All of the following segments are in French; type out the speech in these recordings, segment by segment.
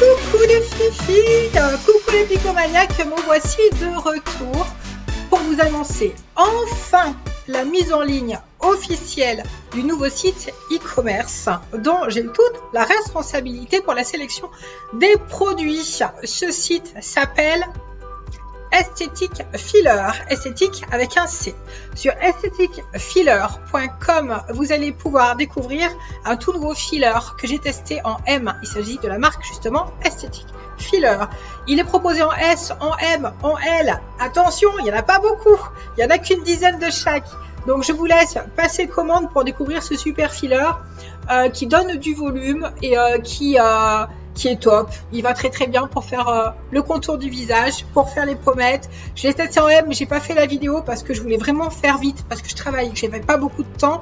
Coucou les filles, coucou les picomaniacs, me voici de retour pour vous annoncer enfin la mise en ligne officielle du nouveau site e-commerce dont j'ai toute la responsabilité pour la sélection des produits. Ce site s'appelle Esthétique Filler, esthétique avec un C. Sur esthétiquefiller.com, vous allez pouvoir découvrir un tout nouveau filler que j'ai testé en M. Il s'agit de la marque justement Esthétique Filler. Il est proposé en S, en M, en L. Attention, il n'y en a pas beaucoup. Il n'y en a qu'une dizaine de chaque. Donc je vous laisse passer commande pour découvrir ce super filler qui donne du volume et qui est top. Il va très bien pour faire le contour du visage, pour faire les pommettes. Je l'ai testé en M, mais j'ai pas fait la vidéo parce que je voulais vraiment faire vite, parce que je travaille et que j'avais pas beaucoup de temps.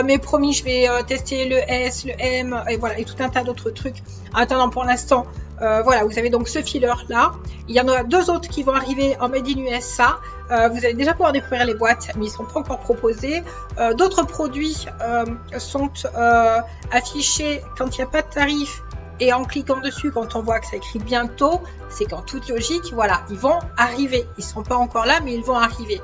Mais promis, je vais tester le S, le M et voilà, et tout un tas d'autres trucs. En attendant, pour l'instant, voilà, vous avez donc ce filler là. Il y en a deux autres qui vont arriver en Made in USA. Vous allez déjà pouvoir découvrir les boîtes, mais ils ne sont pas encore proposés. D'autres produits sont affichés quand il n'y a pas de tarif. Et en cliquant dessus, quand on voit que ça écrit bientôt, c'est qu'en toute logique, voilà, ils vont arriver. Ils ne sont pas encore là, mais ils vont arriver.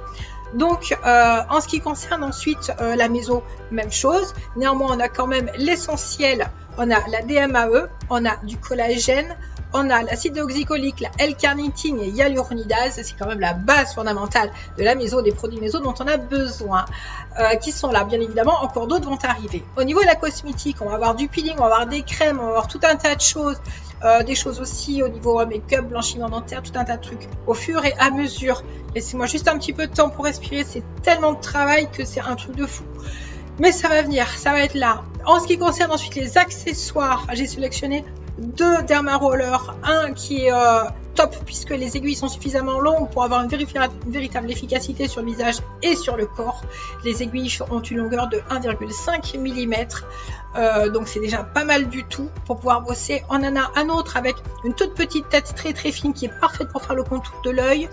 Donc, en ce qui concerne ensuite la maison, même chose. Néanmoins, on a quand même l'essentiel. On a la DMAE, on a du collagène, on a l'acide déoxycholique, la L-carnitine et hyaluronidase. C'est quand même la base fondamentale de la maison, des produits maison dont on a besoin, qui sont là. Bien évidemment, encore d'autres vont arriver. Au niveau de la cosmétique, on va avoir du peeling, on va avoir des crèmes, on va avoir tout un tas de choses. Des choses aussi au niveau make-up, blanchiment dentaire, tout un tas de trucs au fur et à mesure. Laissez-moi juste un petit peu de temps pour respirer, c'est tellement de travail que c'est un truc de fou. Mais ça va venir, ça va être là. En ce qui concerne ensuite les accessoires, j'ai sélectionné deux Derma Roller, un qui est top puisque les aiguilles sont suffisamment longues pour avoir une véritable efficacité sur le visage et sur le corps. Les aiguilles ont une longueur de 1,5 mm, donc c'est déjà pas mal du tout pour pouvoir bosser. On en a un autre avec une toute petite tête très fine qui est parfaite pour faire le contour de l'œil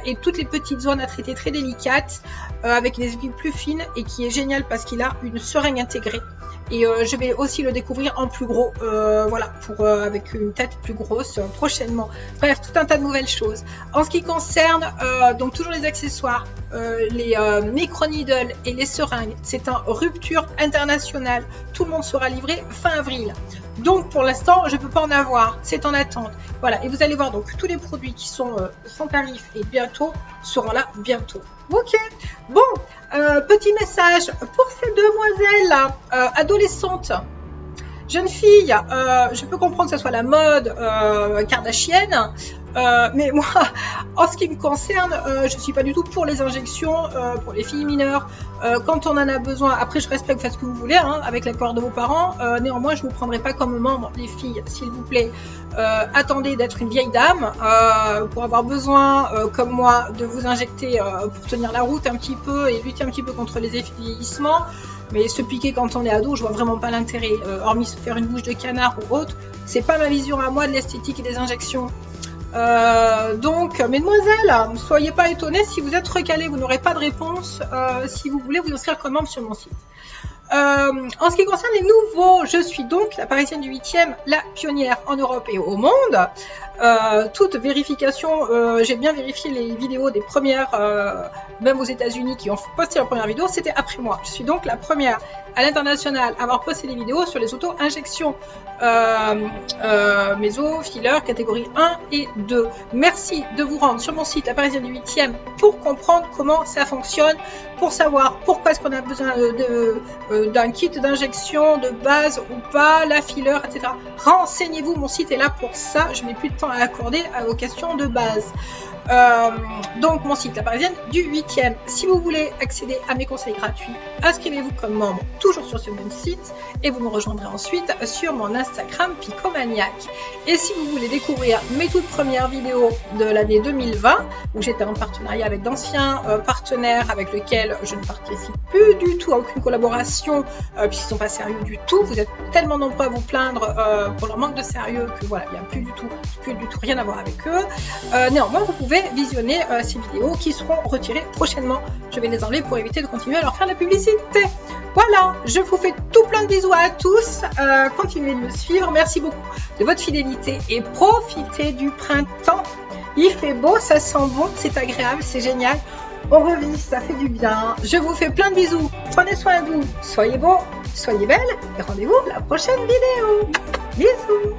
et toutes les petites zones à traiter très délicates avec des aiguilles plus fines et qui est génial parce qu'il a une seringue intégrée. Et je vais aussi le découvrir en plus gros, voilà, avec une tête plus grosse prochainement. Bref, tout un tas de nouvelles choses. En ce qui concerne donc toujours les accessoires, les micro-needles et les seringues, c'est en rupture internationale. Tout le monde sera livré fin avril. Donc pour l'instant, je ne peux pas en avoir, c'est en attente. Voilà, et vous allez voir donc tous les produits qui sont sans tarif et bientôt seront là bientôt. Ok, bon, petit message pour ces demoiselles adolescentes, jeunes filles, je peux comprendre que ce soit la mode kardashienne, mais moi, en ce qui me concerne, je ne suis pas du tout pour les injections, pour les filles mineures. Quand on en a besoin, après je respecte, vous faites ce que vous voulez, hein, avec l'accord de vos parents. Néanmoins, je ne vous prendrai pas comme membre, les filles, s'il vous plaît. Attendez d'être une vieille dame pour avoir besoin, comme moi, de vous injecter pour tenir la route un petit peu et lutter un petit peu contre les effets de vieillissement. Mais se piquer quand on est ado, je vois vraiment pas l'intérêt, hormis se faire une bouche de canard ou autre. C'est pas ma vision à moi de l'esthétique et des injections. Donc, mesdemoiselles, ne soyez pas étonnées si vous êtes recalés, vous n'aurez pas de réponse. Si vous voulez vous inscrire comme membre sur mon site. En ce qui concerne les nouveaux, je suis donc la Parisienne du 8e, la pionnière en Europe et au monde. Toute vérification, j'ai bien vérifié les vidéos des premières, même aux États-Unis qui ont posté leur première vidéo, c'était après moi. Je suis donc la première à l'international à avoir posté des vidéos sur les auto-injections méso, filler, catégorie 1 et 2. Merci de vous rendre sur mon site, la Parisienne du 8e, pour comprendre comment ça fonctionne, pour savoir pourquoi est-ce qu'on a besoin d'un kit d'injection de base ou pas, la filler, etc. Renseignez-vous, mon site est là pour ça, je n'ai plus de temps à accorder aux questions de base. Donc mon site, la Parisienne du 8e. Si vous voulez accéder à mes conseils gratuits, inscrivez-vous comme membre, toujours sur ce même site, et vous me rejoindrez ensuite sur mon Instagram Picomaniac. Et si vous voulez découvrir mes toutes premières vidéos de l'année 2020, où j'étais en partenariat avec d'anciens partenaires avec lesquels je ne participe plus du tout à aucune collaboration, puisqu'ils ne sont pas sérieux du tout, vous êtes tellement nombreux à vous plaindre pour leur manque de sérieux que voilà, il n'y a plus du tout rien à voir avec eux. Néanmoins, vous pouvez visionner ces vidéos qui seront retirées prochainement. Je vais les enlever pour éviter de continuer à leur faire la publicité. Voilà, je vous fais tout plein de bisous à tous. Continuez de me suivre. Merci beaucoup de votre fidélité et profitez du printemps. Il fait beau, ça sent bon, c'est agréable, c'est génial. On revit, ça fait du bien. Je vous fais plein de bisous. Prenez soin de vous. Soyez beaux, soyez belles et rendez-vous la prochaine vidéo. Bisous.